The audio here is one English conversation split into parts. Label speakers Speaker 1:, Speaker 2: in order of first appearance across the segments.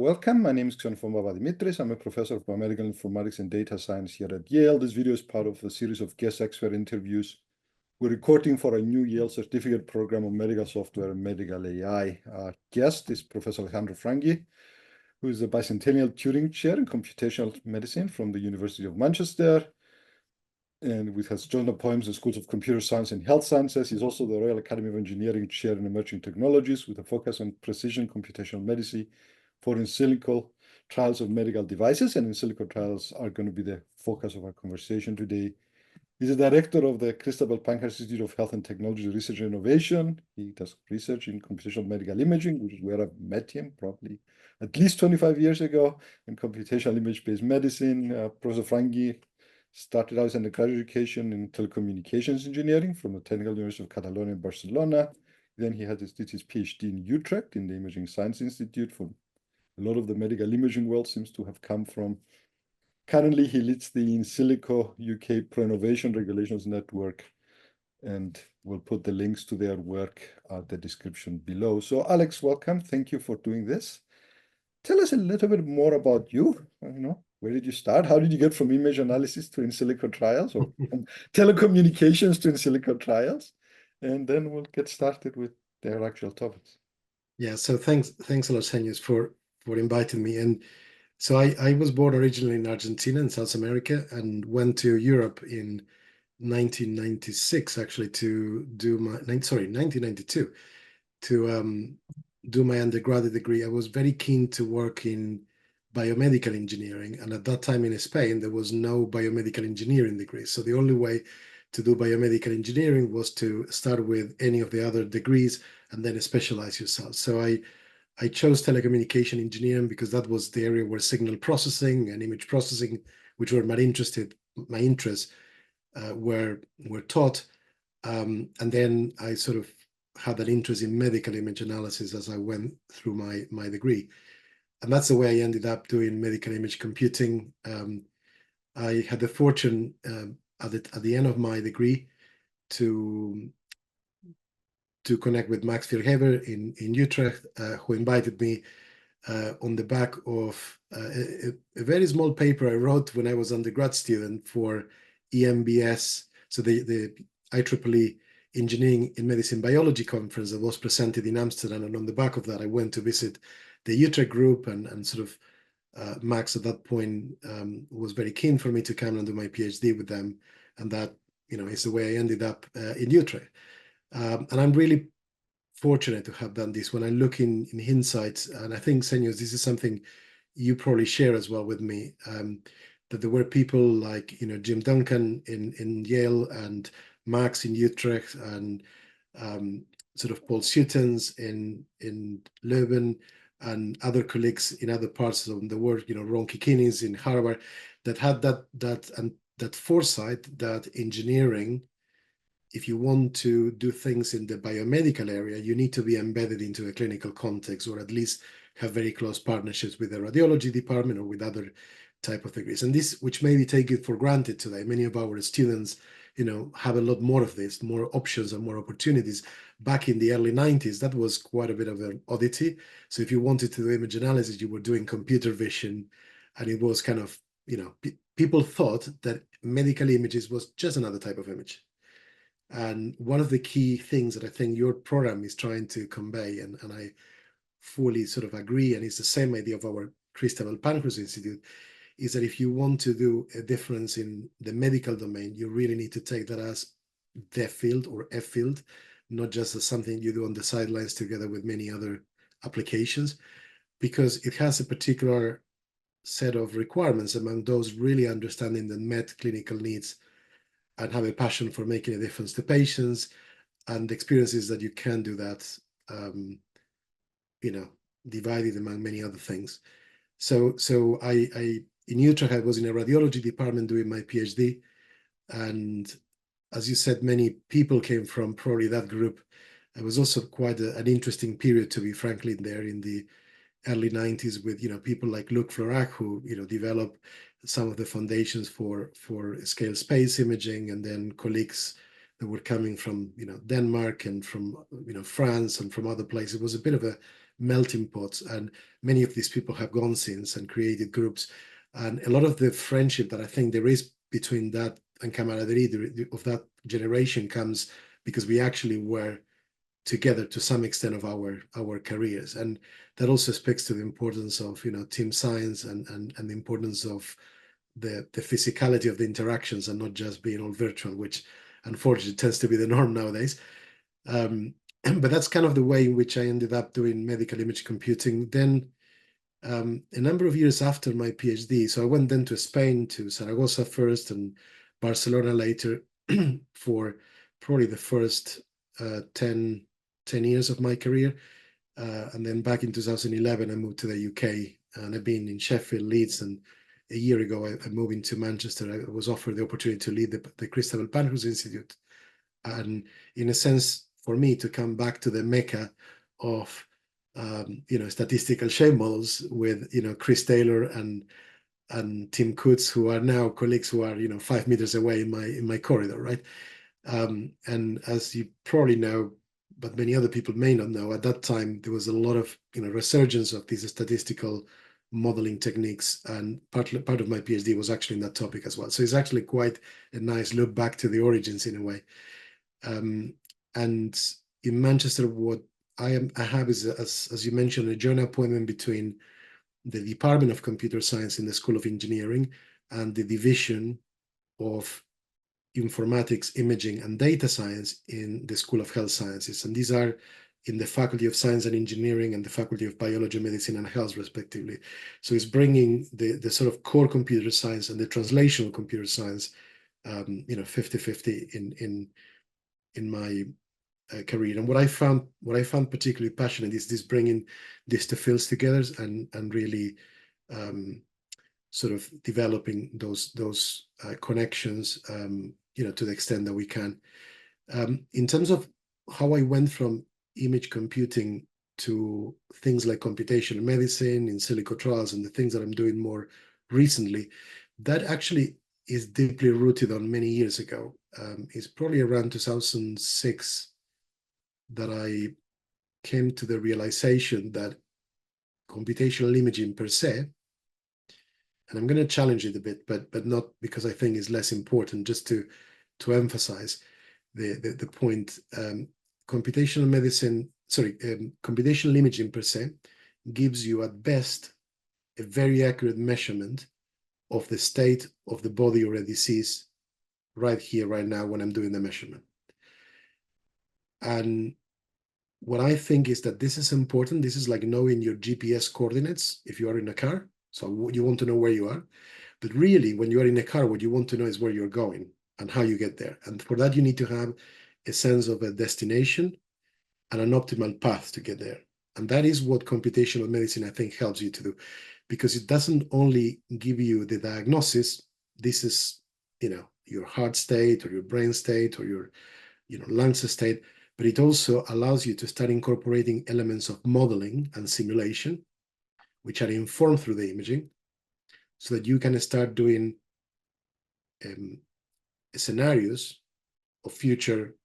Speaker 1: welcome. My name is Dimitris. I'm a professor of biomedical informatics and data science here at Yale. This video is part of a series of guest expert interviews we're recording for a new Yale certificate program on medical software and medical AI. Our guest is Professor Alejandro Frangi, who is the bicentennial Turing Chair in Computational Medicine from the University of Manchester, and with has joined appointments in schools of computer science and health sciences. He's also the Royal Academy of Engineering Chair in Emerging Technologies with a focus on precision computational medicine for in-silico trials of medical devices, and in-silico trials are going to be the focus of our conversation today. He's the director of the Christabel Panhurst Institute of Health and Technology Research and Innovation. He does research in computational medical imaging, which is where I met him probably at least 25 years ago, in computational image-based medicine. Professor Frangi started out his undergraduate education in telecommunications engineering from the Technical University of Catalonia in Barcelona. Then he did his PhD in Utrecht in the Imaging Science Institute. For a lot of the medical imaging world seems to have come from. Currently, he leads the In-silico UK Pro-Innovation Regulations Network, and we'll put the links to their work at the description below. So, Alex, welcome. Thank you for doing this. Tell us a little bit more about you. Where did you start? How did you get from image analysis to in-silico trials, or from telecommunications to in-silico trials? And then we'll get started with their actual topics.
Speaker 2: Yeah, so thanks a lot, Senyos, for inviting me. And so I was born originally in Argentina in South America and went to Europe in 1996, actually, to do my 1992 to do my undergraduate degree. I was very keen to work in biomedical engineering, and at that time in Spain there was no biomedical engineering degree. So the only way to do biomedical engineering was to start with any of the other degrees and then specialize yourself. So I chose telecommunication engineering because that was the area where signal processing and image processing, which were my interests, were taught. And then I sort of had an interest in medical image analysis as I went through my degree. And that's the way I ended up doing medical image computing. I had the fortune at the end of my degree to connect with Max Viergever in Utrecht, who invited me on the back of a very small paper I wrote when I was undergrad student for EMBS, so the IEEE Engineering in Medicine Biology conference that was presented in Amsterdam. And on the back of that, I went to visit the Utrecht group, and sort of Max at that point was very keen for me to come and do my PhD with them. And that, is the way I ended up in Utrecht. And I'm really fortunate to have done this. When I look in hindsight, and I think, Senyos, this is something you probably share as well with me, that there were people like, Jim Duncan in Yale and Max in Utrecht and sort of Paul Sutens in Leuven and other colleagues in other parts of the world, Ron Kikinis in Harvard, that had that foresight that engineering, if you want to do things in the biomedical area, you need to be embedded into a clinical context, or at least have very close partnerships with the radiology department or with other type of degrees. And this, which maybe take it for granted today, many of our students, have a lot more of this, more options and more opportunities. Back in the early 90s, that was quite a bit of an oddity. So if you wanted to do image analysis, you were doing computer vision, and it was kind of, people thought that medical images was just another type of image. And one of the key things that I think your program is trying to convey, and I fully sort of agree, and it's the same idea of our Christabel Panhurst Institute, is that if you want to do a difference in the medical domain, you really need to take that as the field or a field, not just as something you do on the sidelines together with many other applications, because it has a particular set of requirements among those really understanding the met clinical needs and have a passion for making a difference to patients, and the experiences that you can do that, divided among many other things. So I in Utrecht, I was in a radiology department doing my PhD, and as you said, many people came from probably that group. It was also quite an interesting period, to be frankly, there in the early 90s with, people like Luc Florac, who, developed some of the foundations for scale space imaging, and then colleagues that were coming from, Denmark and from, France and from other places. It was a bit of a melting pots. And many of these people have gone since and created groups. And a lot of the friendship that I think there is between that and camaraderie of that generation comes because we actually were together to some extent of our careers. And that also speaks to the importance of, team science and the importance of the physicality of the interactions and not just being all virtual, which unfortunately tends to be the norm nowadays. But that's kind of the way in which I ended up doing medical image computing. Then a number of years after my PhD, so I went then to Spain, to Zaragoza first and Barcelona later for probably the first 10 years of my career. And then back in 2011, I moved to the UK, and I've been in Sheffield, Leeds, and a year ago, I moved into Manchester. I was offered the opportunity to lead the Christabel Panhurst Institute. And in a sense, for me to come back to the mecca of, statistical shape models with, Chris Taylor and Tim Coutts, who are now colleagues who are, 5 meters away in my corridor, right? And as you probably know, but many other people may not know, at that time, there was a lot of, resurgence of these statistical modeling techniques, and part of my PhD was actually in that topic as well. So it's actually quite a nice look back to the origins in a way. And in Manchester, what I have is, as you mentioned, a joint appointment between the Department of Computer Science in the School of Engineering and the Division of Informatics, Imaging, and Data Science in the School of Health Sciences. And these are in the Faculty of Science and Engineering and the Faculty of Biology, Medicine, and Health, respectively. So it's bringing the sort of core computer science and the translational computer science, 50-50 in my career. And what I found particularly passionate is this bringing these two fields together and really sort of developing those connections, to the extent that we can. In terms of how I went from image computing to things like computational medicine, in-silico trials, and the things that I'm doing more recently, that actually is deeply rooted on many years ago. It's probably around 2006 that I came to the realization that computational imaging per se, and I'm going to challenge it a bit, but not because I think it's less important, just to emphasize the point. Computational imaging per se gives you at best a very accurate measurement of the state of the body or a disease right here, right now, when I'm doing the measurement. And what I think is that this is important. This is like knowing your GPS coordinates if you are in a car. So you want to know where you are. But really, when you are in a car, what you want to know is where you're going and how you get there. And for that, you need to have a sense of a destination and an optimal path to get there. And that is what computational medicine, I think, helps you to do, because it doesn't only give you the diagnosis. This is, your heart state or your brain state or your, lungs state, but it also allows you to start incorporating elements of modeling and simulation, which are informed through the imaging, so that you can start doing scenarios of future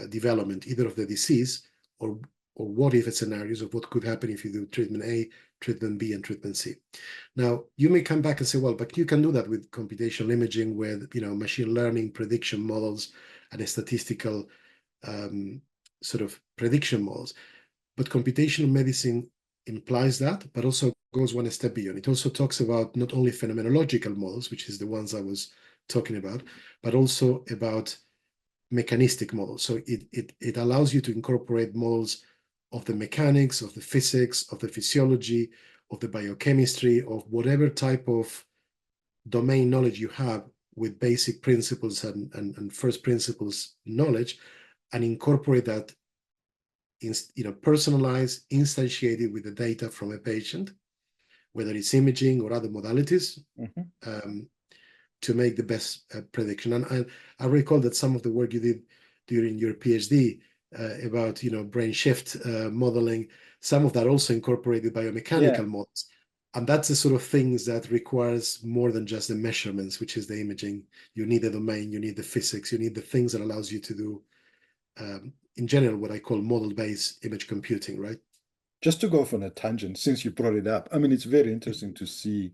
Speaker 2: development, either of the disease or what if scenarios of what could happen if you do treatment A, treatment B, and treatment C. Now, you may come back and say, well, but you can do that with computational imaging, with machine learning, prediction models, and statistical sort of prediction models. But computational medicine implies that, but also goes one step beyond. It also talks about not only phenomenological models, which is the ones I was talking about, but also about mechanistic models. So it allows you to incorporate models of the mechanics, of the physics, of the physiology, of the biochemistry, of whatever type of domain knowledge you have with basic principles and first principles knowledge, and incorporate that in, personalized, instantiated with the data from a patient, whether it's imaging or other modalities, to make the best prediction. And I recall that some of the work you did during your PhD about brain shift modeling, some of that also incorporated biomechanical models. And that's the sort of things that requires more than just the measurements, which is the imaging. You need the domain, you need the physics, you need the things that allows you to do, in general, what I call model-based image computing, right?
Speaker 1: just to go off on a tangent, since you brought it up, I mean, it's very interesting to see,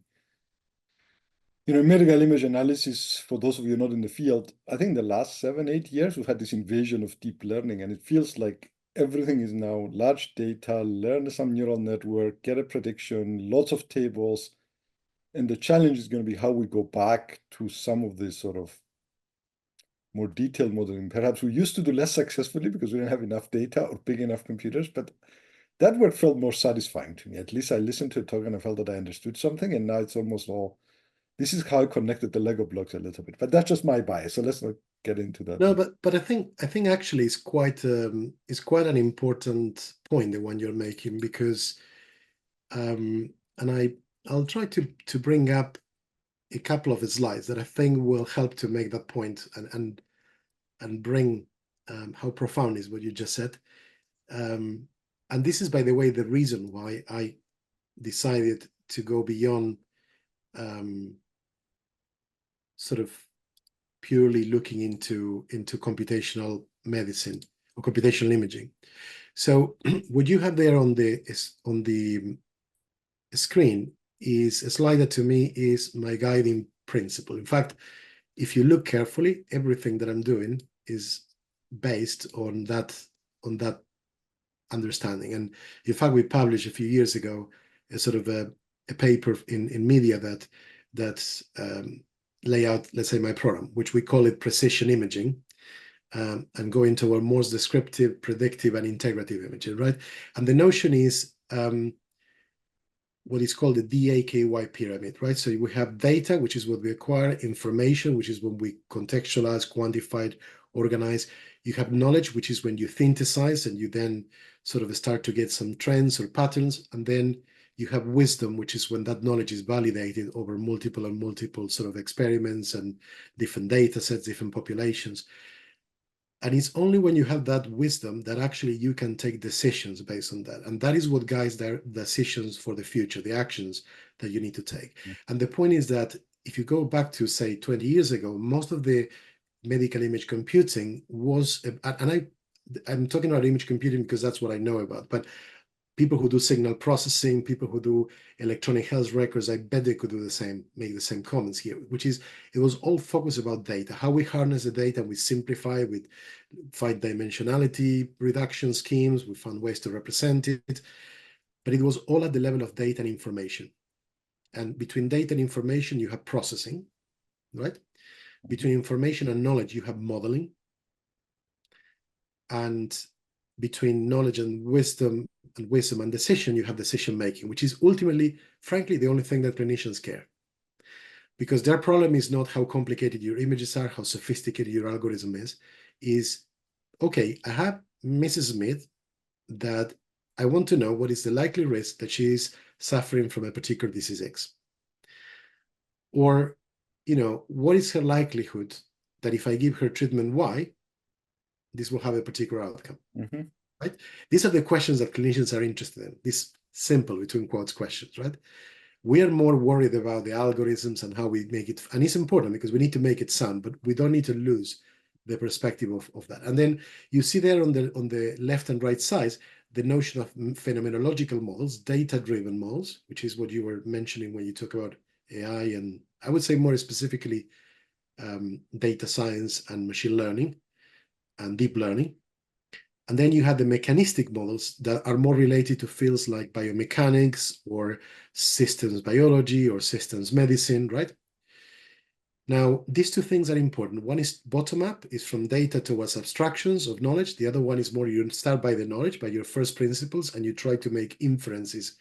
Speaker 1: medical image analysis, for those of you not in the field, I think the last 7-8 years, we've had this invasion of deep learning, and it feels like everything is now large data, learn some neural network, get a prediction, lots of tables. And the challenge is going to be how we go back to some of this sort of more detailed modeling. Perhaps we used to do less successfully because we didn't have enough data or big enough computers, but that work felt more satisfying to me. At least I listened to a talk and I felt that I understood something, and now it's almost all, this is how I connected the Lego blocks a little bit. But that's just my bias, so let's not get into that.
Speaker 2: No, but I think actually it's quite an important point, the one you're making, because and I'll try to bring up a couple of slides that I think will help to make that point and bring how profound is what you just said. And this is, by the way, the reason why I decided to go beyond sort of purely looking into computational medicine or computational imaging. So what you have there on the screen is a slide that to me is my guiding principle. In fact, if you look carefully, everything that I'm doing is based on that understanding. And in fact, we published a few years ago a sort of a paper in media that lay out, let's say, my program, which we call it precision imaging, and go into a more descriptive, predictive, and integrative imaging, right? And the notion is what is called the DAKY pyramid, right? So we have data, which is what we acquire, information, which is when we contextualize, quantify, organize. You have knowledge, which is when you synthesize and you then sort of start to get some trends or patterns. And then you have wisdom, which is when that knowledge is validated over multiple and multiple sort of experiments and different data sets, different populations. And it's only when you have that wisdom that actually you can take decisions based on that. And that is what guides their decisions for the future, the actions that you need to take. And the point is that if you go back to, say, 20 years ago, most of the medical image computing was, and I'm talking about image computing because that's what I know about, but people who do signal processing, people who do electronic health records, I bet they could do the same, make the same comments here, which is, it was all focused about data, how we harness the data, we simplify, we find dimensionality reduction schemes, we found ways to represent it, but it was all at the level of data and information. And between data and information, you have processing, right? Between information and knowledge, you have modeling. And between knowledge and wisdom and decision, you have decision making, which is ultimately, frankly, the only thing that clinicians care. Because their problem is not how complicated your images are, how sophisticated your algorithm is, okay, I have Mrs. Smith that I want to know what is the likely risk that she is suffering from a particular disease X. Or, what is her likelihood that if I give her treatment Y, this will have a particular outcome. Mm-hmm. Right? These are the questions that clinicians are interested in, these simple, between quotes, questions, right? We are more worried about the algorithms and how we make it, and it's important because we need to make it sound, but we don't need to lose the perspective of that. And then you see there on the left and right sides, the notion of phenomenological models, data-driven models, which is what you were mentioning when you talk about AI, and I would say more specifically data science and machine learning and deep learning. And then you have the mechanistic models that are more related to fields like biomechanics or systems biology or systems medicine, right? Now, these two things are important. One is bottom-up, is from data towards abstractions of knowledge. The other one is more, you start by the knowledge, by your first principles, and you try to make inferences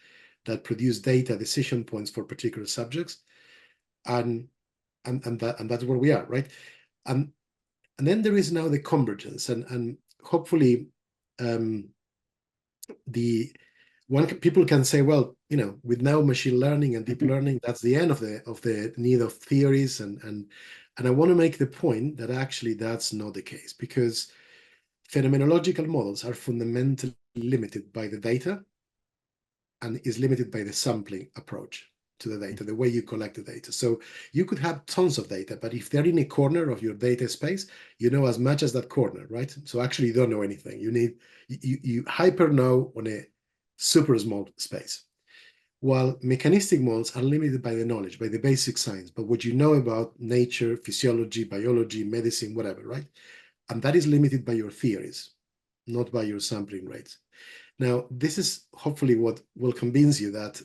Speaker 2: that produce data decision points for particular subjects. And that's where we are, right? And then there is now the convergence, and hopefully people can say, well, with now machine learning and deep learning, that's the end of the need of theories, and I want to make the point that actually that's not the case, because phenomenological models are fundamentally limited by the data and is limited by the sampling approach to the data, the way you collect the data. So you could have tons of data, but if they're in a corner of your data space, you know as much as that corner, right? So actually you don't know anything. You hyper know on a super small space. While mechanistic models are limited by the knowledge, by the basic science, but what you know about nature, physiology, biology, medicine, whatever, right? And that is limited by your theories, not by your sampling rates. Now, this is hopefully what will convince you that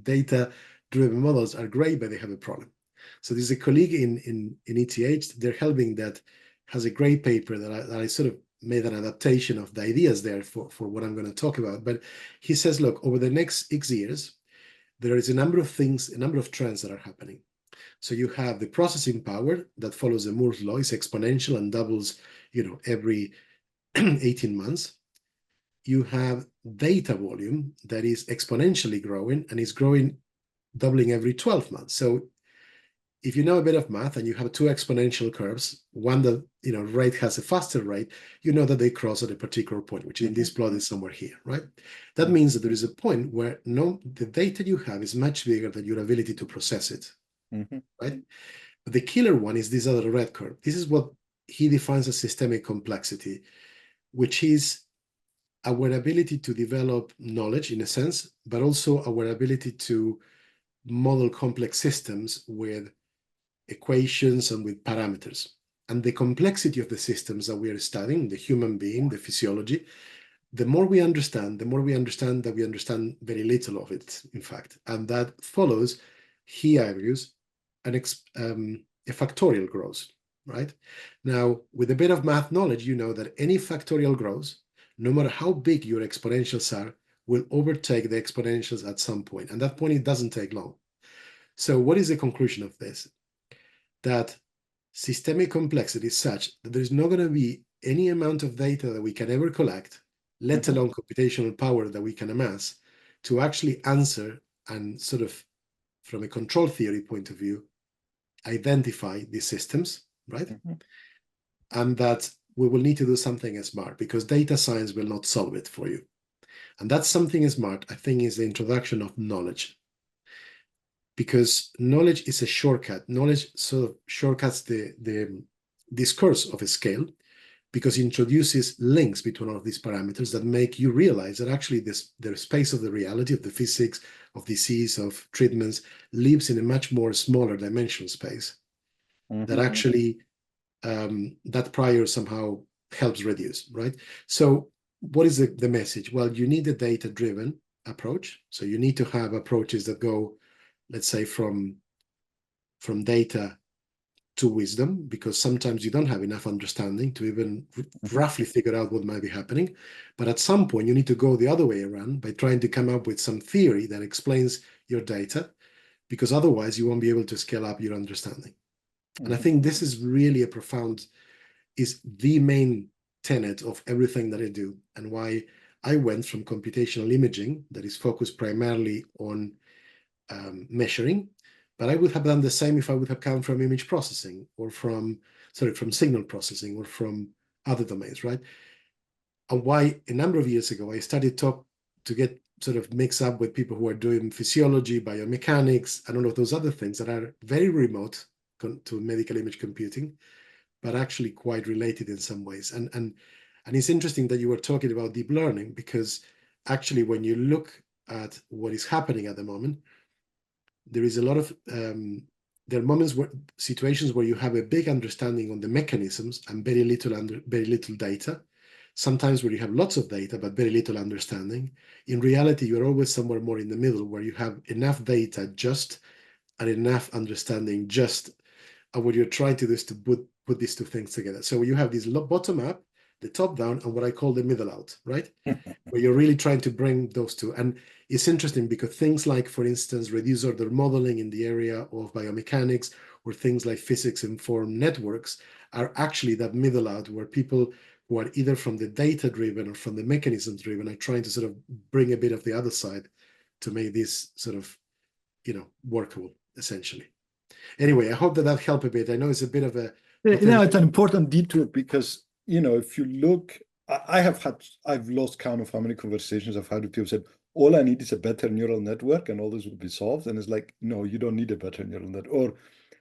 Speaker 2: data-driven models are great, but they have a problem. So there's a colleague in ETH, they're helping, that has a great paper that I sort of made an adaptation of the ideas there for what I'm going to talk about. But he says, look, over the next X years, there is a number of things, a number of trends that are happening. So you have the processing power that follows the Moore's law, is exponential and doubles, every 18 months. You have data volume that is exponentially growing and is growing, doubling every 12 months. So if you know a bit of math and you have two exponential curves, one that rate has a faster rate, you know that they cross at a particular point, which in this plot is somewhere here, right? That means that there is a point where the data you have is much bigger than your ability to process it, right? But the killer one is this other red curve. This is what he defines as systemic complexity, which is our ability to develop knowledge in a sense, but also our ability to model complex systems with equations and with parameters. And the complexity of the systems that we are studying, the human being, the physiology, the more we understand that we understand very little of it, in fact. And that follows, he argues, a factorial growth, right? Now, with a bit of math knowledge, you know that any factorial growth, no matter how big your exponentials are, will overtake the exponentials at some point. And that point, it doesn't take long. So what is the conclusion of this? That systemic complexity is such that there's not going to be any amount of data that we can ever collect, let alone computational power that we can amass, to actually answer and sort of, from a control theory point of view, identify these systems, right? And that we will need to do something smart, because data science will not solve it for you. And that's something smart, I think, is the introduction of knowledge. Because knowledge is a shortcut. Knowledge sort of shortcuts the discourse of a scale, because it introduces links between all of these parameters that make you realize that actually the space of the reality, of the physics, of disease, of treatments, lives in a much more smaller dimensional space that actually that prior somehow helps reduce, right? So what is the message? Well, you need a data-driven approach. So you need to have approaches that go, let's say, from data to wisdom, because sometimes you don't have enough understanding to even roughly figure out what might be happening. But at some point, you need to go the other way around by trying to come up with some theory that explains your data, because otherwise you won't be able to scale up your understanding. And I think this is really is the main tenet of everything that I do, and why I went from computational imaging, that is focused primarily on measuring, but I would have done the same if I would have come from image processing, or from signal processing, or from other domains, right? And why a number of years ago I started to get sort of mixed up with people who are doing physiology, biomechanics, and all of those other things that are very remote to medical image computing, but actually quite related in some ways. And it's interesting that you were talking about deep learning, because actually when you look at what is happening at the moment, there is a lot of there are situations where you have a big understanding on the mechanisms and very little data. Sometimes where you have lots of data but very little understanding. In reality, you're always somewhere more in the middle, where you have enough data just and enough understanding just. And what you're trying to do is to put these two things together. So you have this bottom up, the top down, and what I call the middle out, right? Where you're really trying to bring those two. And it's interesting because things like, for instance, reduced order modeling in the area of biomechanics, or things like physics-informed networks, are actually that middle out, where people who are either from the data-driven or from the mechanism-driven are trying to sort of bring a bit of the other side to make this sort of, workable, essentially. Anyway, I hope that helped a bit. I know it's a bit of a...
Speaker 1: It's an important detour, because, if you look, I've lost count of how many conversations I've had with people who said, all I need is a better neural network and all this will be solved. And it's like, no, you don't need a better neural network. Or,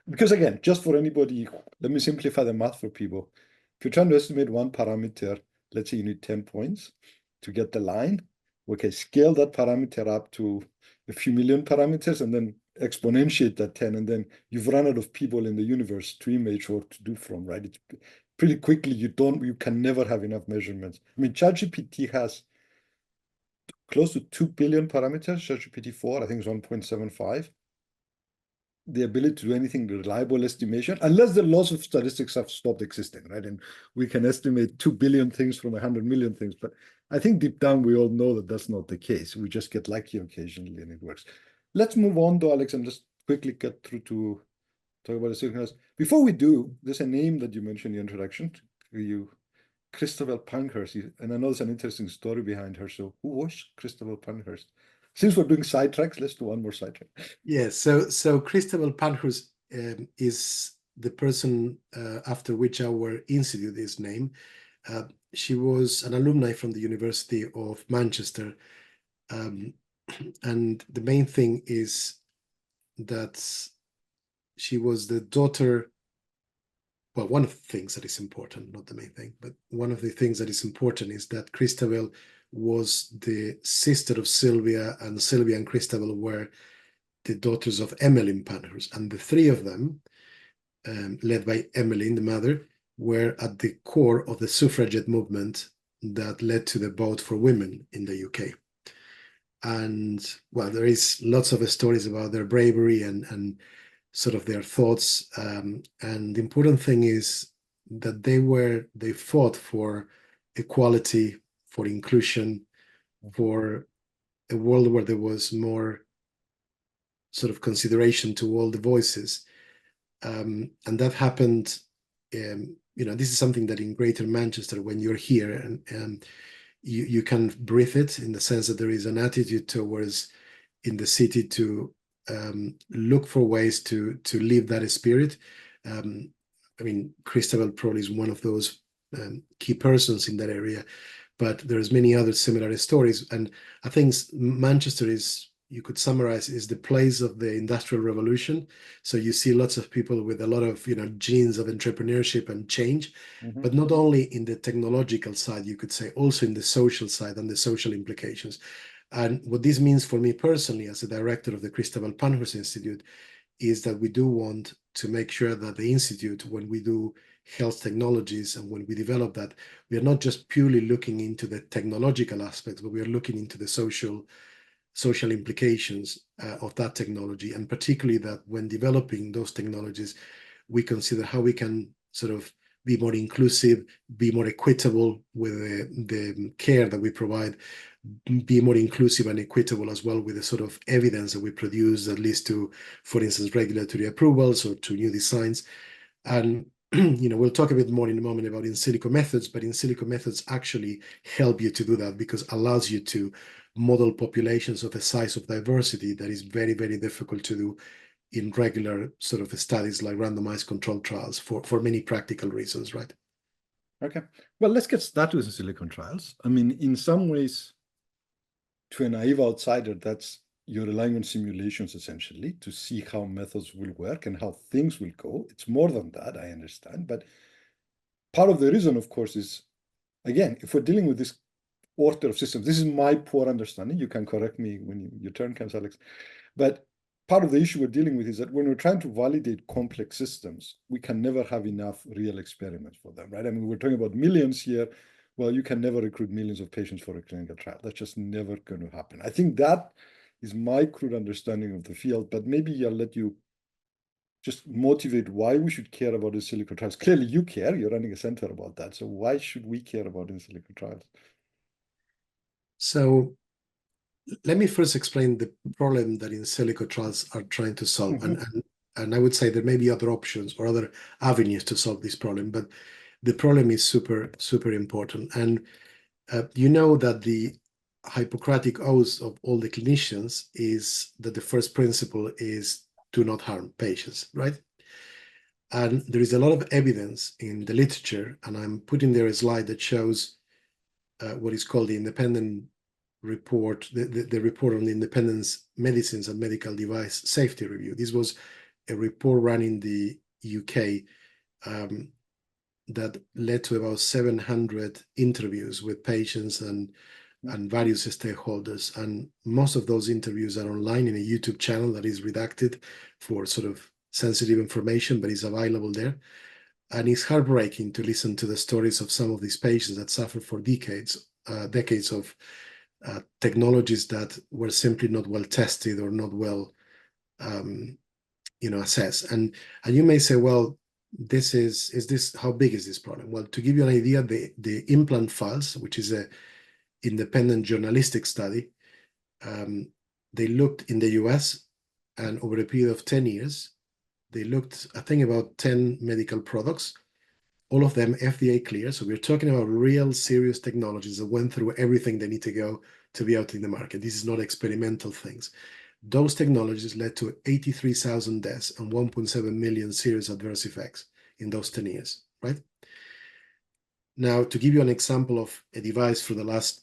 Speaker 1: because again, just for anybody, let me simplify the math for people. If you're trying to estimate one parameter, let's say you need 10 points to get the line. Okay, scale that parameter up to a few million parameters and then exponentiate that 10, and then you've run out of people in the universe to image or to do from, right? It's pretty quickly, you can never have enough measurements. I mean, ChatGPT has close to 2 billion parameters. ChatGPT-4, I think, is 1.75. The ability to do anything reliable estimation, unless the laws of statistics have stopped existing, right? And we can estimate 2 billion things from 100 million things. But I think deep down, we all know that that's not the case. We just get lucky occasionally and it works. Let's move on though, Alex, and just quickly get through to talk about the signals. Before we do, there's a name that you mentioned in the introduction. Christabel Panhurst, and I know there's an interesting story behind her. So who was Christabel Panhurst? Since we're doing sidetracks, let's do one more sidetrack.
Speaker 2: Yeah, so Christabel Panhurst is the person after which our institute is named. She was an alumni from the University of Manchester. And the main thing is that she was the daughter, well, one of the things that is important, not the main thing, but one of the things that is important is that Christabel was the sister of Sylvia, and Sylvia and Christabel were the daughters of Emmeline Panhurst. And the three of them, led by Emmeline, the mother, were at the core of the suffragette movement that led to the vote for women in the UK. And well, there is lots of stories about their bravery and sort of their thoughts. And the important thing is that they fought for equality, for inclusion, for a world where there was more sort of consideration to all the voices. And that happened, this is something that in Greater Manchester, when you're here, and you can breathe it, in the sense that there is an attitude towards in the city to look for ways to live that spirit. I mean, Christabel probably is one of those key persons in that area, but there's many other similar stories. And I think Manchester is, you could summarize, is the place of the Industrial Revolution. So you see lots of people with a lot of genes of entrepreneurship and change, but not only in the technological side, you could say, also in the social side and the social implications. And what this means for me personally, as a director of the Christabel Panhurst Institute, is that we do want to make sure that the Institute, when we do health technologies and when we develop that, we are not just purely looking into the technological aspects, but we are looking into the social implications of that technology. And particularly that when developing those technologies, we consider how we can sort of be more inclusive, be more equitable with the care that we provide, be more inclusive and equitable as well with the sort of evidence that we produce that leads to, for instance, regulatory approvals or to new designs. And we'll talk a bit more in a moment about in-silico methods, but in-silico methods actually help you to do that, because it allows you to model populations of a size of diversity that is very, very difficult to do in regular sort of studies like randomized controlled trials for many practical reasons, right?
Speaker 1: Okay, well, let's get started with in-silico trials. I mean, in some ways, to a naive outsider, that's you're relying on simulations essentially to see how methods will work and how things will go. It's more than that, I understand. But part of the reason, of course, is, again, if we're dealing with this order of systems, this is my poor understanding. You can correct me when your turn comes, Alex. But part of the issue we're dealing with is that when we're trying to validate complex systems, we can never have enough real experiments for them, right? I mean, we're talking about millions here. Well, you can never recruit millions of patients for a clinical trial. That's just never going to happen. I think that is my crude understanding of the field, but maybe I'll let you just motivate why we should care about in-silico trials. Clearly you care, you're running a center about that. So why should we care about in-silico trials?
Speaker 2: So let me first explain the problem that in-silico trials are trying to solve. And I would say there may be other options or other avenues to solve this problem, but the problem is super, super important. And you know that the Hippocratic oath of all the clinicians is that the first principle is do not harm patients, right? And there is a lot of evidence in the literature, and I'm putting there a slide that shows what is called the independent report, the report on the independence medicines and medical device safety review. This was a report run in the UK that led to about 700 interviews with patients and and various stakeholders. And most of those interviews are online in a YouTube channel that is redacted for sort of sensitive information, but is available there. And it's heartbreaking to listen to the stories of some of these patients that suffer for decades of technologies that were simply not well tested or not well assessed. And you may say, well, this is this, how big is this problem? Well, to give you an idea, the implant files, which is a independent journalistic study, they looked in the US, and over a period of 10 years, they looked, I think, about 10 medical products, all of them FDA clear. So we're talking about real serious technologies that went through everything they need to go to be out in the market. This is not experimental things. Those technologies led to 83,000 deaths and 1.7 million serious adverse effects in those 10 years, right? Now, to give you an example of a device for the last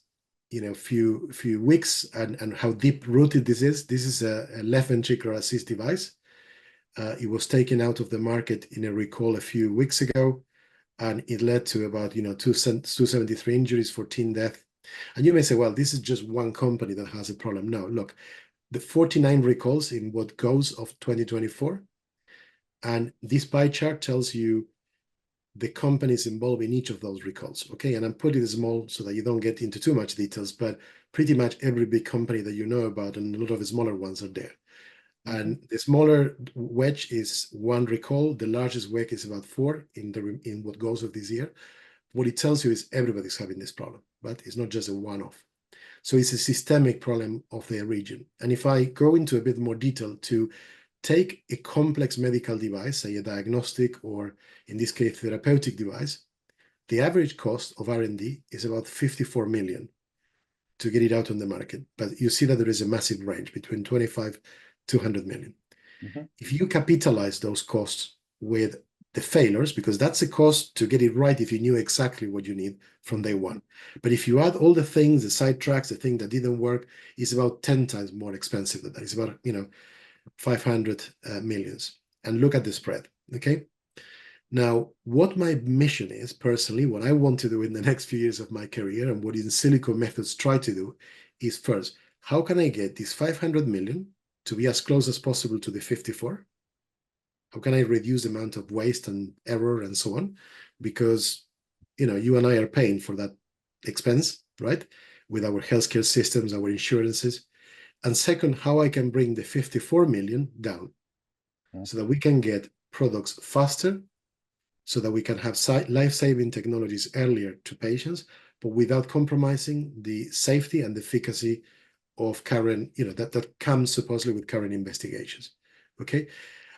Speaker 2: few weeks and how deep-rooted this is a left ventricular assist device. It was taken out of the market in a recall a few weeks ago, and it led to about 273 injuries, 14 deaths. And you may say, well, this is just one company that has a problem. No, look, the 49 recalls in what goes of 2024, and this pie chart tells you the companies involved in each of those recalls, okay? And I'm putting it small so that you don't get into too much details, but pretty much every big company that you know about and a lot of the smaller ones are there. And the smaller wedge is one recall. The largest wedge is about 4 in what goes of this year. What it tells you is everybody's having this problem, right? It's not just a one-off. So it's a systemic problem of the region. And if I go into a bit more detail to take a complex medical device, say a diagnostic or in this case therapeutic device, the average cost of R&D is about 54 million to get it out on the market. But you see that there is a massive range between 25 to 100 million. If you capitalize those costs with the failures, because that's a cost to get it right if you knew exactly what you need from day one. But if you add all the things, the sidetracks, the thing that didn't work, it's about 10 times more expensive than that. It's about 500 millions. And look at the spread, okay? Now, what my mission is personally, what I want to do in the next few years of my career and what in-silico methods try to do is first, how can I get this 500 million to be as close as possible to the 54? How can I reduce the amount of waste and error and so on? Because, you and I are paying for that expense, right? With our healthcare systems, our insurances. And second, how I can bring the 54 million down so that we can get products faster, so that we can have life-saving technologies earlier to patients, but without compromising the safety and the efficacy of current, that comes supposedly with current investigations, okay?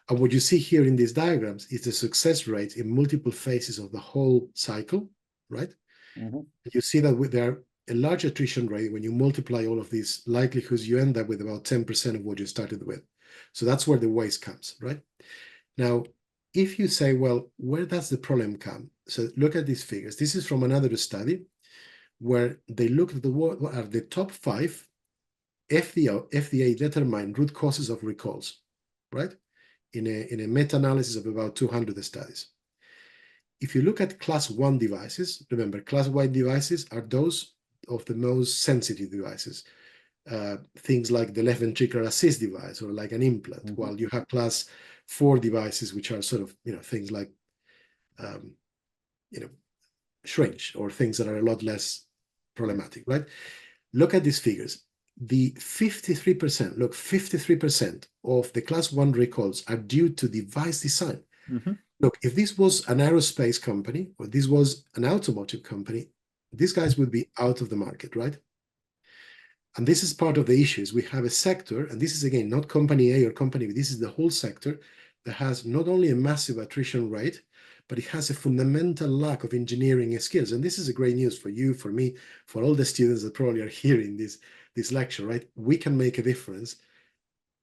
Speaker 2: And what you see here in these diagrams is the success rate in multiple phases of the whole cycle, right? You see that there are a large attrition rate. When you multiply all of these likelihoods, you end up with about 10% of what you started with. So that's where the waste comes, right? Now, if you say, well, where does the problem come? So look at these figures. This is from another study where they looked at what are the top 5 FDA determined root causes of recalls, right? In a meta-analysis of about 200 studies. If you look at class 1 devices, remember, class 1 devices are those of the most sensitive devices. Things like the left ventricular assist device or like an implant, while you have class 4 devices, which are sort of, things like, syringe or things that are a lot less problematic, right? Look at these figures. The 53%, look, 53% of the class 1 recalls are due to device design. Look, if this was an aerospace company or this was an automotive company, these guys would be out of the market, right? And this is part of the issues. We have a sector, and this is again, not company A or company B, this is the whole sector that has not only a massive attrition rate, but it has a fundamental lack of engineering skills. And this is a great news for you, for me, for all the students that probably are hearing this lecture, right? We can make a difference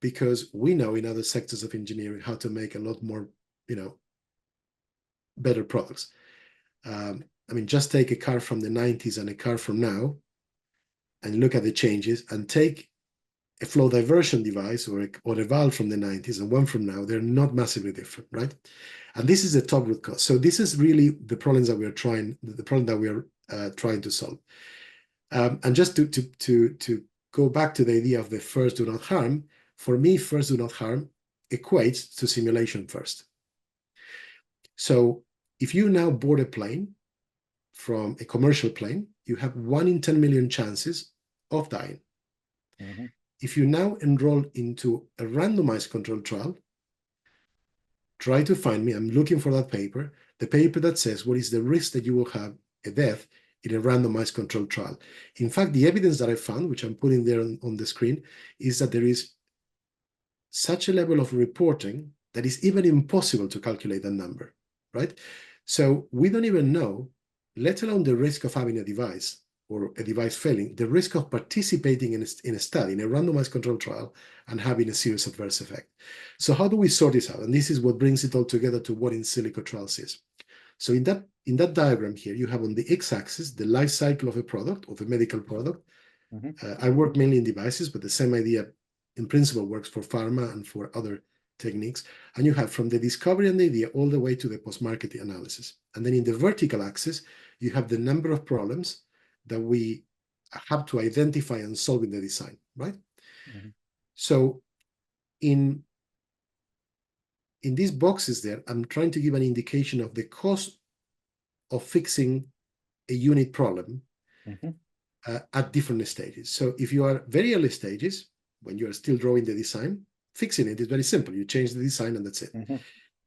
Speaker 2: because we know in other sectors of engineering how to make a lot more, better products. Just take a car from the 90s and a car from now and look at the changes, and take a flow diversion device or a valve from the 90s and one from now. They're not massively different, right? And this is the top root cause. So this is really the problems that we are trying to solve. And just to go back to the idea of the first do not harm, for me, first do not harm equates to simulation first. So if you now board a plane from a commercial plane, you have 1 in 10 million chances of dying.
Speaker 1: Mm-hmm.
Speaker 2: If you now enroll into a randomized controlled trial, try to find me, I'm looking for that paper, the paper that says what is the risk that you will have a death in a randomized controlled trial. In fact, the evidence that I found, which I'm putting there on the screen, is that there is such a level of reporting that is even impossible to calculate that number, right? So we don't even know, let alone the risk of having a device or a device failing, the risk of participating in a study, in a randomized controlled trial, and having a serious adverse effect. So how do we sort this out? And this is what brings it all together to what in-silico trials is. So in that diagram here, you have on the x-axis the life cycle of a product, of a medical product.
Speaker 1: Mm-hmm.
Speaker 2: I work mainly in devices, but the same idea in principle works for pharma and for other techniques. And you have from the discovery and the idea all the way to the post-market analysis. And then in the vertical axis, you have the number of problems that we have to identify and solve in the design, right?
Speaker 1: Mm-hmm.
Speaker 2: So in these boxes there, I'm trying to give an indication of the cost of fixing a unit problem
Speaker 1: Mm-hmm.
Speaker 2: At different stages. So if you are very early stages, when you are still drawing the design, fixing it is very simple. You change the design and that's it.
Speaker 1: Mm-hmm.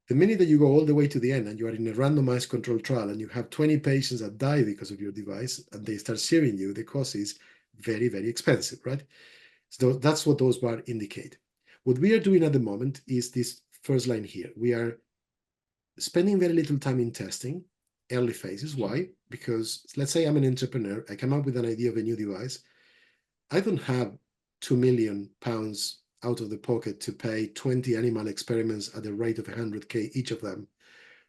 Speaker 2: The minute that you go all the way to the end and you are in a randomized controlled trial and you have 20 patients that die because of your device and they start suing you, the cost is very, very expensive, right? So that's what those bars indicate. What we are doing at the moment is this first line here. We are spending very little time in testing early phases. Why? Because let's say I'm an entrepreneur, I come up with an idea of a new device. I don't have £2 million out of the pocket to pay 20 animal experiments at the rate of 100K each of them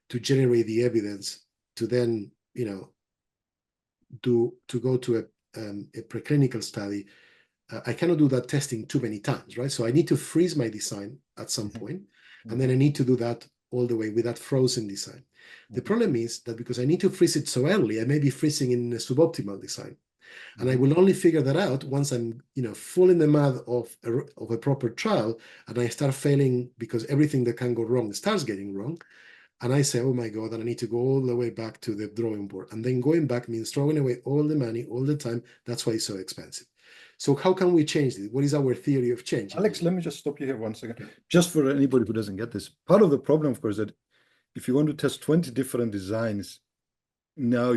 Speaker 2: to generate the evidence to then, to go to a preclinical study. I cannot do that testing too many times, right? So I need to freeze my design at some point, and then I need to do that all the way with that frozen design. The problem is that because I need to freeze it so early, I may be freezing in a suboptimal design. And I will only figure that out once I'm, full in the mud of a proper trial, and I start failing because everything that can go wrong starts getting wrong. And I say, oh my God, and I need to go all the way back to the drawing board. And then going back means throwing away all the money, all the time. That's why it's so expensive. So how can we change this? What is our theory of change?
Speaker 1: Alex, let me just stop you here 1 second. Just for anybody who doesn't get this, part of the problem, of course, that if you want to test 20 different designs, now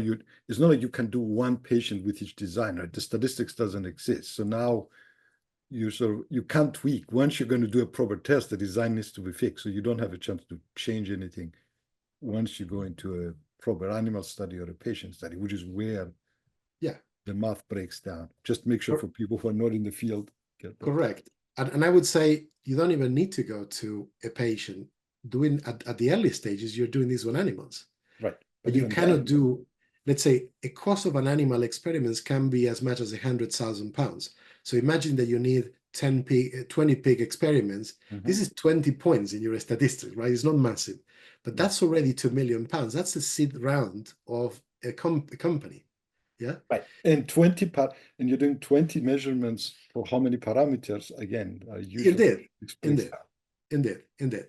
Speaker 1: it's not like you can do one patient with each design, right? The statistics doesn't exist. So now you can't tweak. Once you're going to do a proper test, the design needs to be fixed. So you don't have a chance to change anything once you go into a proper animal study or a patient study, which is where the math breaks down. Just make sure for people who are not in the field.
Speaker 2: Correct. And I would say you don't even need to go to a patient. Doing at the early stages, you're doing this on animals.
Speaker 1: Right.
Speaker 2: But you cannot do, let's say, a cost of an animal experiments can be as much as £100,000. So imagine that you need 20 pig experiments. This is 20 points in your statistics, right? It's not massive, but that's already £2 million. That's the seed round of a company. Yeah.
Speaker 1: Right. And you're doing 20 measurements for how many parameters? Again, usually
Speaker 2: Indeed.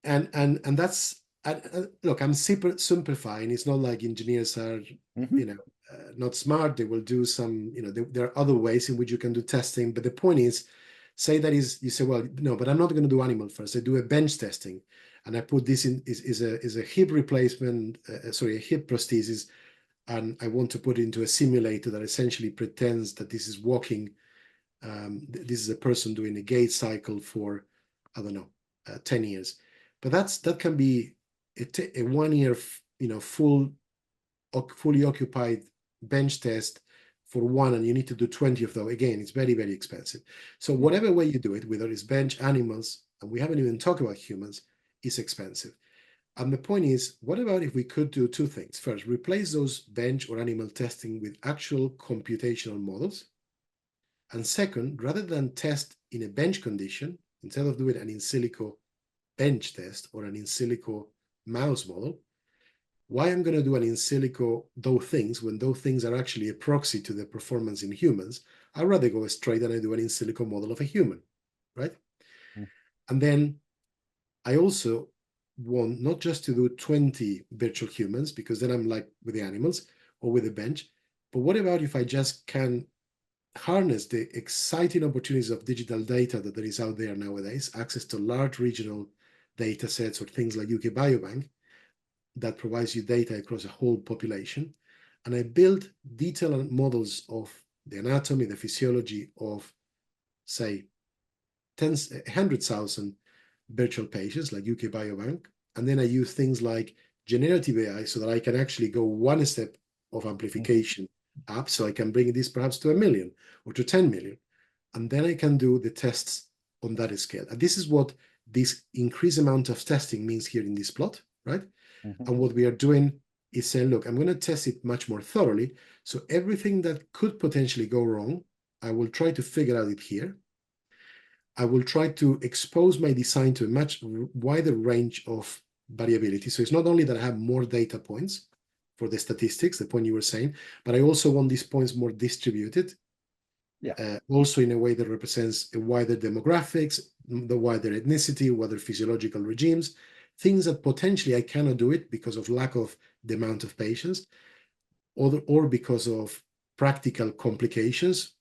Speaker 2: And that's, look, I'm simplifying. It's not like engineers are, not smart. They will do some, there are other ways in which you can do testing. But the point is, say that you say, well, no, but I'm not going to do animal first. I do a bench testing, and I put this in is a hip replacement, a hip prosthesis, and I want to put it into a simulator that essentially pretends that this is walking. This is a person doing a gait cycle for, I don't know, 10 years. But that can be a 1 year, fully occupied bench test for one, and you need to do 20 of those. Again, it's very, very expensive. So whatever way you do it, whether it's bench, animals, and we haven't even talked about humans, is expensive. And the point is, what about if we could do two things? First, replace those bench or animal testing with actual computational models. And second, rather than test in a bench condition, instead of doing an in-silico bench test or an in-silico mouse model, why I'm going to do an in silico those things when those things are actually a proxy to the performance in humans. I'd rather go straight and I do an in silico model of a human, right?
Speaker 1: Mm.
Speaker 2: And then I also want not just to do 20 virtual humans, because then I'm like with the animals or with the bench, but what about if I just can harness the exciting opportunities of digital data that there is out there nowadays, access to large regional data sets or things like UK Biobank that provides you data across a whole population. And I build detailed models of the anatomy, the physiology of, say, 100,000 virtual patients like UK Biobank. And then I use things like generative AI so that I can actually go one step of amplification up, so I can bring this perhaps to 1 million or to 10 million. And then I can do the tests on that scale. And this is what this increased amount of testing means here in this plot, right? And what we are doing is saying, look, I'm going to test it much more thoroughly. So everything that could potentially go wrong, I will try to figure out it here. I will try to expose my design to a much wider range of variability. So it's not only that I have more data points for the statistics, the point you were saying, but I also want these points more distributed.
Speaker 1: Yeah.
Speaker 2: Also in a way that represents a wider demographics, the wider ethnicity, wider physiological regimes, things that potentially I cannot do it because of lack of the amount of patients, or because of practical complications,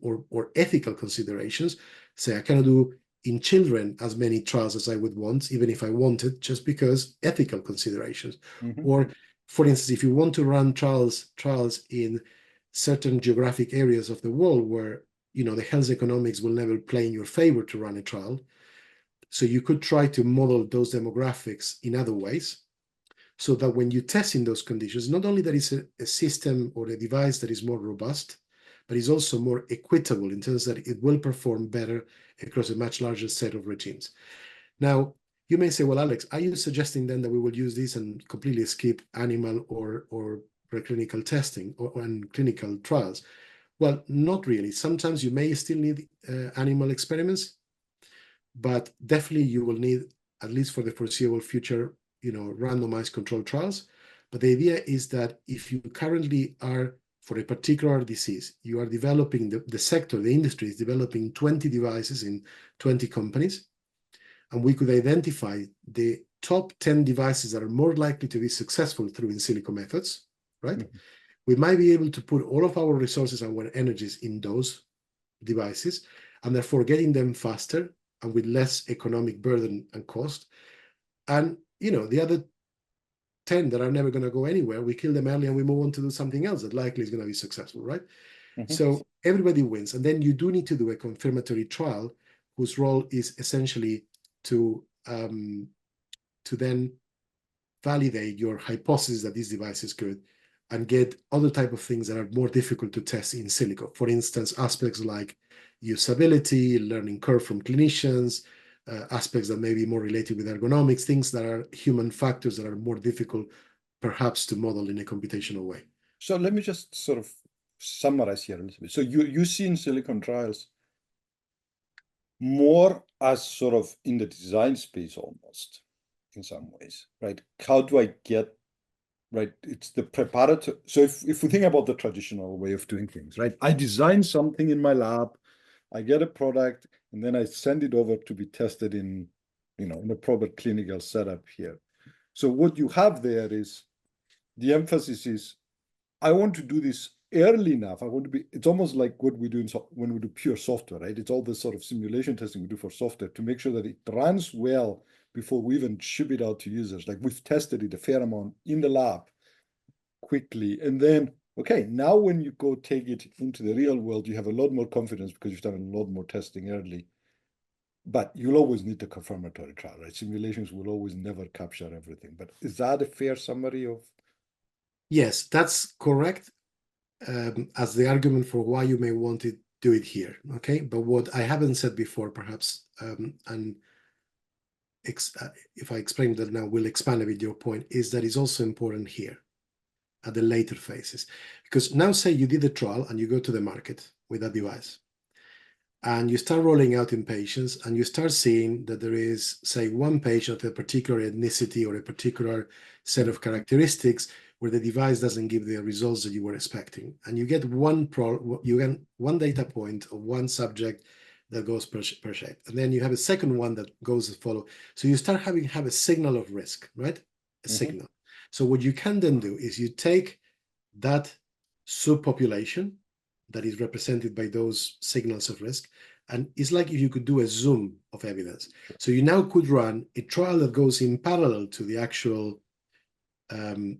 Speaker 2: or ethical considerations. Say I cannot do in children as many trials as I would want, even if I wanted, just because ethical considerations. Or, for instance, if you want to run trials in certain geographic areas of the world where the health economics will never play in your favor to run a trial, so you could try to model those demographics in other ways, so that when you test in those conditions, not only that it's a system or a device that is more robust, but is also more equitable in terms that it will perform better across a much larger set of regimes. Now, you may say, well, Alex, are you suggesting then that we will use this and completely skip animal or preclinical testing and clinical trials? Well, not really. Sometimes you may still need animal experiments, but definitely you will need, at least for the foreseeable future, randomized controlled trials. But the idea is that if you currently are, for a particular disease, you are developing, the sector, the industry is developing 20 devices in 20 companies, and we could identify the top 10 devices that are more likely to be successful through in silico methods, right? We might be able to put all of our resources and our energies in those devices, and therefore getting them faster and with less economic burden and cost. And the other 10 that are never going to go anywhere, we kill them early and we move on to do something else that likely is going to be successful, right? So everybody wins. And then you do need to do a confirmatory trial whose role is essentially to then validate your hypothesis that this device is good and get other type of things that are more difficult to test in silico. For instance, aspects like usability, learning curve from clinicians, aspects that may be more related with ergonomics, things that are human factors that are more difficult perhaps to model in a computational way.
Speaker 1: So let me just sort of summarize here a little bit. So you see in silicon trials more as sort of in the design space almost in some ways, right? How do I get, right? It's the preparatory. So if we think about the traditional way of doing things, right? I design something in my lab, I get a product, and then I send it over to be tested in a proper clinical setup here. So what you have there is the emphasis is, I want to do this early enough. It's almost like what we do when we do pure software, right? It's all this sort of simulation testing we do for software to make sure that it runs well before we even ship it out to users. Like we've tested it a fair amount in the lab quickly. And then, okay, now when you go take it into the real world, you have a lot more confidence because you've done a lot more testing early. But you'll always need the confirmatory trial, right? Simulations will always never capture everything. But is that a fair summary of?
Speaker 2: Yes, that's correct. As the argument for why you may want to do it here, okay? But what I haven't said before, perhaps, and if I explain that now, we'll expand a bit your point, is that it's also important here at the later phases. Because now say you did a trial and you go to the market with that device. and you start rolling out in patients, and you start seeing that there is, say, one patient of a particular ethnicity or a particular set of characteristics where the device doesn't give the results that you were expecting. And you get one data point of one subject that goes pear-shaped. And then you have a second one that goes as follow. So you start have a signal of risk, right? A signal. So what you can then do is you take that subpopulation that is represented by those signals of risk, and it's like if you could do a zoom of evidence. So you now could run a trial that goes in parallel to the actual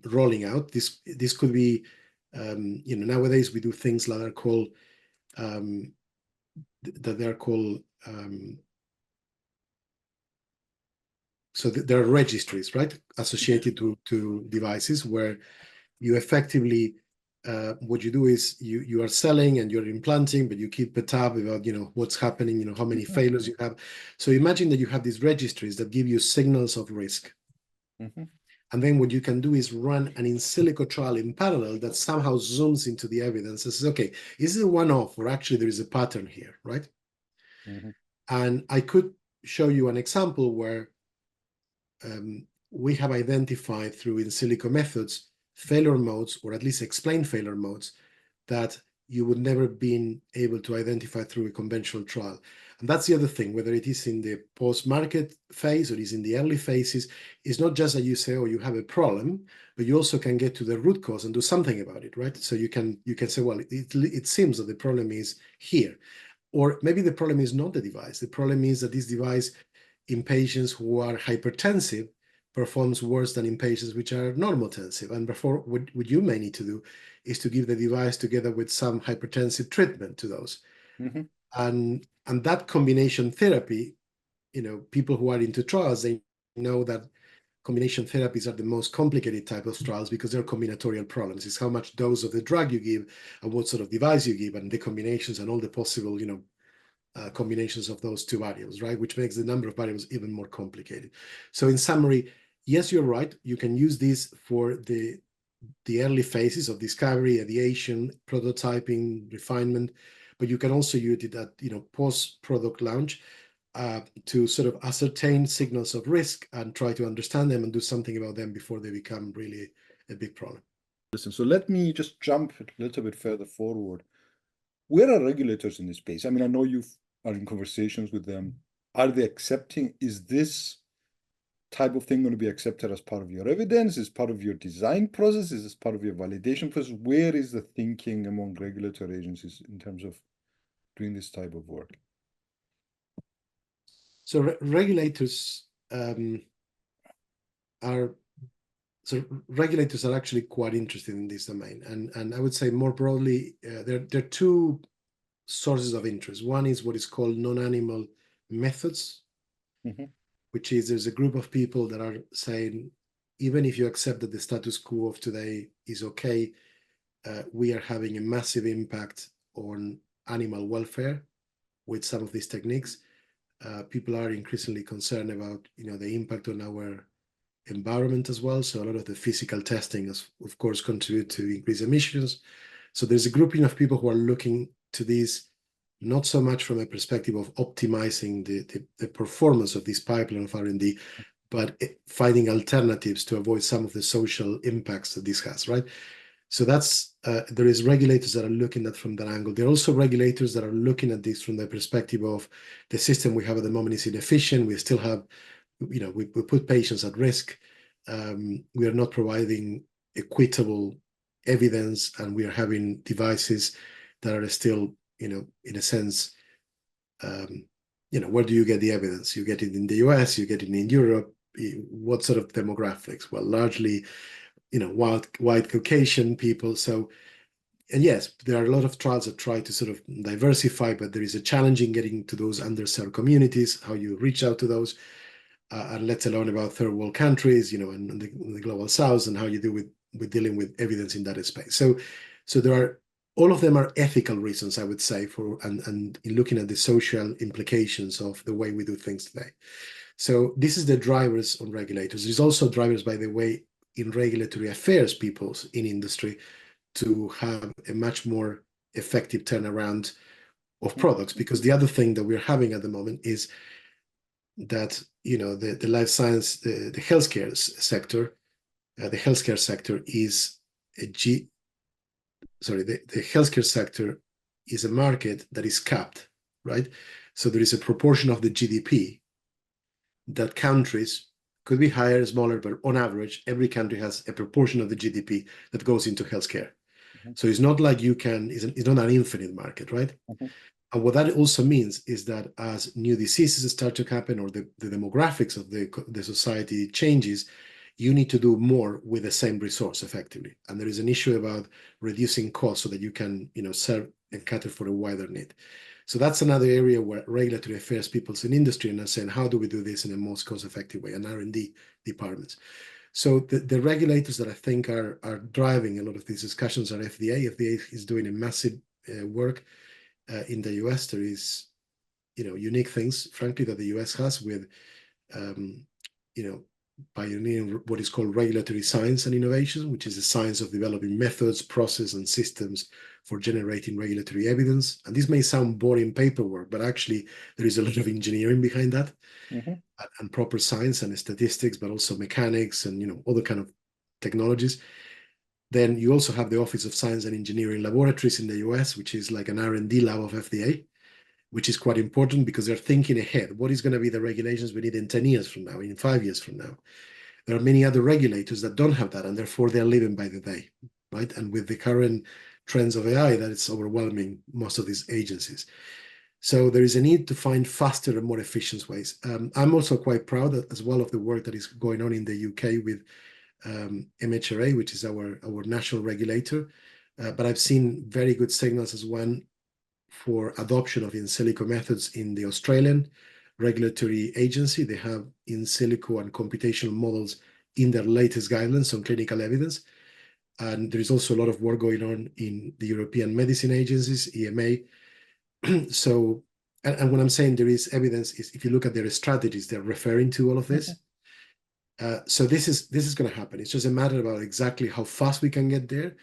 Speaker 2: rolling out. This could be, nowadays we do things that are called so there are registries, right, associated to devices where you effectively what you do is you are selling and you're implanting, but you keep a tab about what's happening, how many failures you have. So imagine that you have these registries that give you signals of risk. And then what you can do is run an in-silico trial in parallel that somehow zooms into the evidence and says, okay, is it a one-off or actually there is a pattern here, right? And I could show you an example where we have identified through in-silico methods failure modes, or at least explain failure modes, that you would never been able to identify through a conventional trial. And that's the other thing, whether it is in the post-market phase or it is in the early phases, it's not just that you say, oh, you have a problem, but you also can get to the root cause and do something about it, right? So you can say, well, it seems that the problem is here. Or maybe the problem is not the device. The problem is that this device in patients who are hypertensive performs worse than in patients which are normotensive. And therefore, what you may need to do is to give the device together with some hypertensive treatment to those. And that combination therapy, people who are into trials, they know that combination therapies are the most complicated type of trials because they're combinatorial problems. It's how much dose of the drug you give and what sort of device you give and the combinations and all the possible, combinations of those two variables, right? Which makes the number of variables even more complicated. So in summary, yes, you're right. You can use this for the early phases of discovery, ideation, prototyping, refinement, but you can also use it at post-product launch to sort of ascertain signals of risk and try to understand them and do something about them before they become really a big problem.
Speaker 1: Listen, so let me just jump a little bit further forward. Where are regulators in this space? I mean, I know you are in conversations with them. Are they accepting? Is this type of thing going to be accepted as part of your evidence? Is part of your design process? Is this part of your validation process? Where is the thinking among regulatory agencies in terms of doing this type of work?
Speaker 2: So regulators regulators are actually quite interested in this domain, and I would say more broadly, there are two sources of interest. One is what is called non-animal methods, which is there's a group of people that are saying, even if you accept that the status quo of today is okay, we are having a massive impact on animal welfare with some of these techniques. People are increasingly concerned about the impact on our environment as well. So a lot of the physical testing has, of course, contribute to increased emissions. So there's a grouping of people who are looking to this not so much from a perspective of optimizing the performance of this pipeline of R&D, but finding alternatives to avoid some of the social impacts that this has, right? So that's there is regulators that are looking at from that angle. There are also regulators that are looking at this from the perspective of the system we have at the moment is inefficient. We still have, we put patients at risk. We are not providing equitable evidence, and we are having devices that are still, in a sense, where do you get the evidence? You get it in the US, you get it in Europe. What sort of demographics? Well, largely, white Caucasian people. So, and yes, there are a lot of trials that try to sort of diversify, but there is a challenge in getting to those underserved communities, how you reach out to those, and let alone about third world countries, and the global south, and how you do with dealing with evidence in that space. So there are, all of them are ethical reasons, I would say, and in looking at the social implications of the way we do things today. So this is the drivers on regulators. There's also drivers, by the way, in regulatory affairs people in industry to have a much more effective turnaround of products, because the other thing that we're having at the moment is that, you know, the life science, the healthcare sector, the healthcare sector is the healthcare sector is a market that is capped, right? So there is a proportion of the GDP that countries could be higher, smaller, but on average, every country has a proportion of the GDP that goes into healthcare. So it's not like it's not an infinite market, right? And what that also means is that as new diseases start to happen, or the demographics of the society changes, you need to do more with the same resource effectively. And there is an issue about reducing costs so that you can, you know, serve and cater for a wider need. So that's another area where regulatory affairs people in industry and are saying, how do we do this in the most cost-effective way? And R&D departments. So the regulators that I think are driving a lot of these discussions are FDA. FDA is doing a massive work in the US. There is, you know, unique things, frankly, that the US has with, you know, pioneering what is called regulatory science and innovation, which is the science of developing methods, process, and systems for generating regulatory evidence. And this may sound boring paperwork, but actually there is a lot of engineering behind that, and proper science and statistics, but also mechanics and, you know, other kind of technologies. Then you also have the Office of Science and Engineering Laboratories in the US, which is like an R&D lab of FDA, which is quite important because they're thinking ahead. What is going to be the regulations we need in 10 years from now, in 5 years from now? There are many other regulators that don't have that, and therefore they're living by the day, right? And with the current trends of AI, that it's overwhelming most of these agencies. So there is a need to find faster and more efficient ways. I'm also quite proud as well of the work that is going on in the UK with MHRA, which is our national regulator. But I've seen very good signals as one for adoption of in-silico methods in the Australian regulatory agency. They have in-silico and computational models in their latest guidelines on clinical evidence. And there is also a lot of work going on in the European medicine agencies, EMA. So, and when I'm saying there is evidence, is if you look at their strategies, they're referring to all of this. So this is going to happen. It's just a matter about exactly how fast we can get there.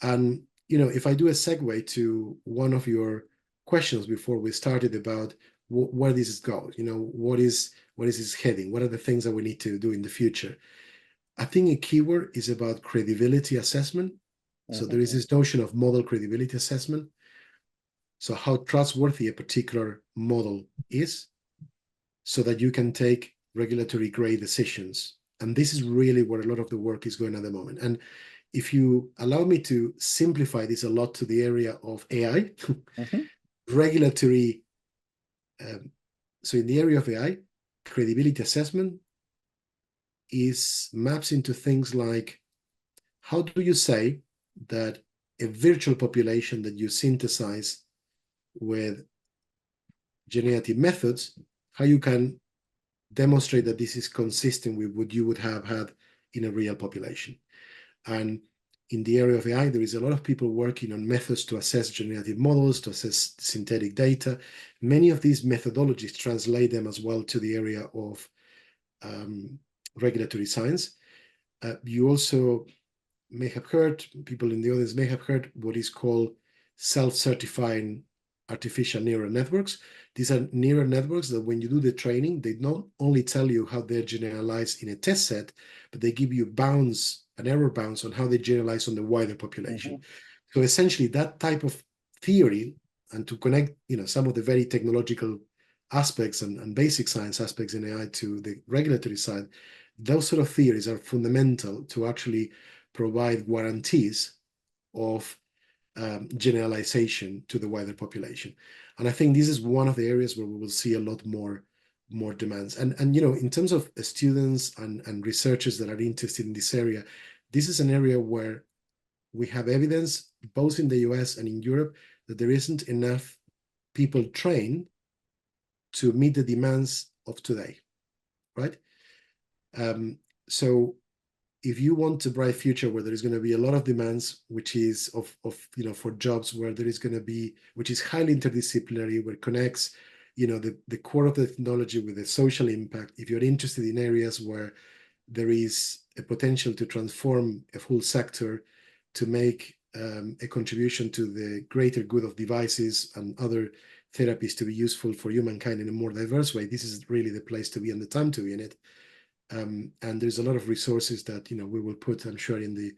Speaker 2: And, you know, if I do a segue to one of your questions before we started about where this is going, you know, what is this heading? What are the things that we need to do in the future? I think a keyword is about credibility assessment. So there is this notion of model credibility assessment. So how trustworthy a particular model is, so that you can take regulatory grade decisions. And this is really where a lot of the work is going at the moment. And if you allow me to simplify this a lot to the area of AI, regulatory, so in the area of AI, credibility assessment maps into things like, how do you say that a virtual population that you synthesize with generative methods, how you can demonstrate that this is consistent with what you would have had in a real population. And in the area of AI, there is a lot of people working on methods to assess generative models, to assess synthetic data. Many of these methodologies translate them as well to the area of regulatory science. You also may have heard, people in the audience may have heard what is called self-certifying artificial neural networks. These are neural networks that when you do the training, they not only tell you how they're generalized in a test set, but they give you bounds, an error bounds on how they generalize on the wider population. So essentially that type of theory, and to connect, you know, some of the very technological aspects and basic science aspects in AI to the regulatory side, those sort of theories are fundamental to actually provide guarantees of generalization to the wider population. And I think this is one of the areas where we will see a lot more demands. And you know, in terms of students and researchers that are interested in this area, this is an area where we have evidence, both in the US and in Europe, that there isn't enough people trained to meet the demands of today, right? So if you want a bright future where there is going to be a lot of demands, which is of you know, for jobs where there is going to be, which is highly interdisciplinary, where it connects, you know, the core of the technology with the social impact. If you're interested in areas where there is a potential to transform a whole sector, to make a contribution to the greater good of devices and other therapies to be useful for humankind in a more diverse way, this is really the place to be and the time to be in it. And there's a lot of resources that we will put, I'm sure, in the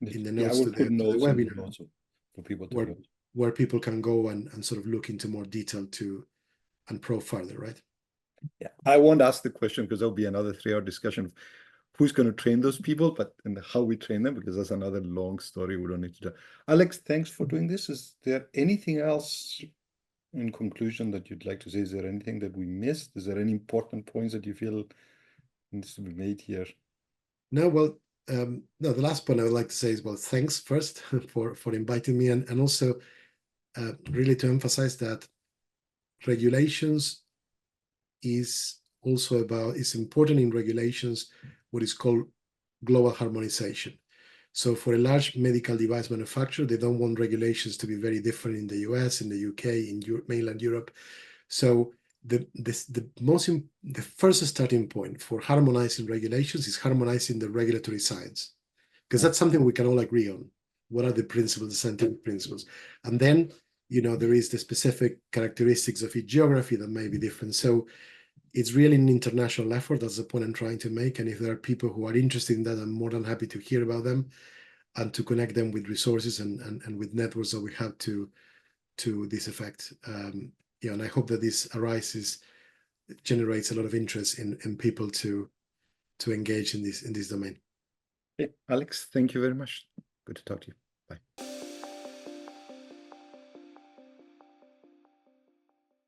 Speaker 2: notes to the webinar,
Speaker 1: also for people to
Speaker 2: where people can go and sort of look into more detail and probe further, right?
Speaker 1: Yeah, I won't ask the question because there'll be another 3-hour discussion of who's going to train those people, and how we train them, because that's another long story we don't need to do. Alex, thanks for doing this. Is there anything else in conclusion that you'd like to say? Is there anything that we missed? Is there any important points that you feel needs to be made here?
Speaker 2: No, well, no, the last point I would like to say is, well, thanks first for inviting me, and also really to emphasize that regulations is also about, it's important in regulations what is called global harmonization. So for a large medical device manufacturer, they don't want regulations to be very different in the US, in the UK, in mainland Europe. So the first starting point for harmonizing regulations is harmonizing the regulatory science, because that's something we can all agree on. What are the principles, the scientific principles? And then, there is the specific characteristics of each geography that may be different. So it's really an international effort. That's the point I'm trying to make. And if there are people who are interested in that, I'm more than happy to hear about them and to connect them with resources and with networks that we have to this effect. And I hope that this generates a lot of interest in people to engage in this domain.
Speaker 1: Okay, Alex, thank you very much. Good to talk to you. Bye.